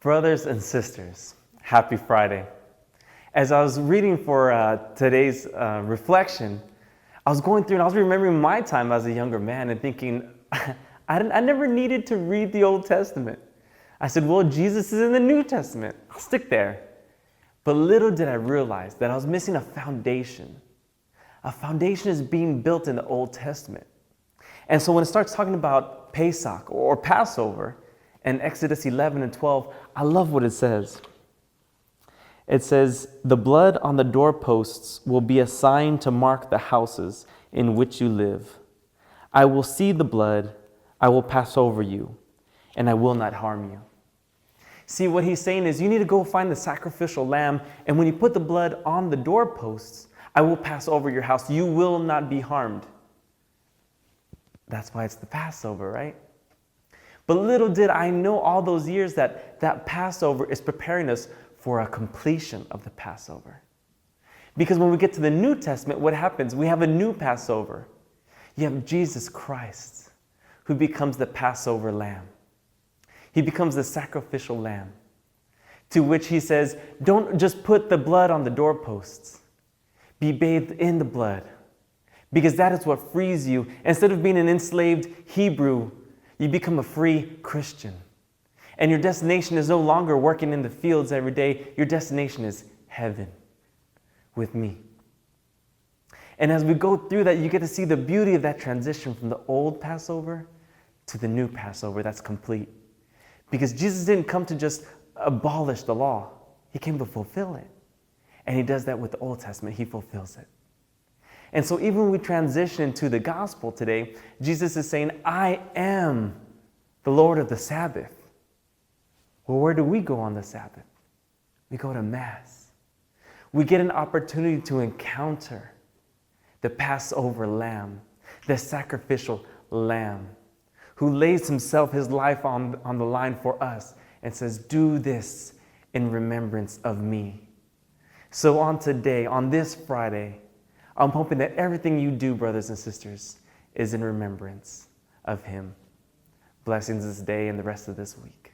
Brothers and sisters, happy Friday. As I was reading for today's reflection, I was going through and I was remembering my time as a younger man and thinking, I never needed to read the Old Testament. I said, well, Jesus is in the New Testament. I'll stick there. But little did I realize that I was missing a foundation. A foundation is being built in the Old Testament. And so when it starts talking about Pesach or Passover in Exodus 11 and 12, I love what it says. It says, the blood on the doorposts will be a sign to mark the houses in which you live. I will see the blood, I will pass over you, and I will not harm you. See, what he's saying is you need to go find the sacrificial lamb, and when you put the blood on the doorposts, I will pass over your house. You will not be harmed. That's why it's the Passover, right? But little did I know all those years that Passover is preparing us for a completion of the Passover. Because when we get to the New Testament, what happens? We have a new Passover. You have Jesus Christ, who becomes the Passover lamb. He becomes the sacrificial lamb, to which he says, don't just put the blood on the doorposts. Be bathed in the blood, because that is what frees you. Instead of being an enslaved Hebrew, you become a free Christian. And your destination is no longer working in the fields every day. Your destination is heaven with me. And as we go through that, you get to see the beauty of that transition from the old Passover to the new Passover that's complete. Because Jesus didn't come to just abolish the law. He came to fulfill it. And he does that with the Old Testament. He fulfills it. And so even when we transition to the gospel today, Jesus is saying, I am the Lord of the Sabbath. Well, where do we go on the Sabbath? We go to Mass. We get an opportunity to encounter the Passover lamb, the sacrificial lamb, who lays himself, his life on the line for us and says, do this in remembrance of me. So on today, on this Friday, I'm hoping that everything you do, brothers and sisters, is in remembrance of him. Blessings this day and the rest of this week.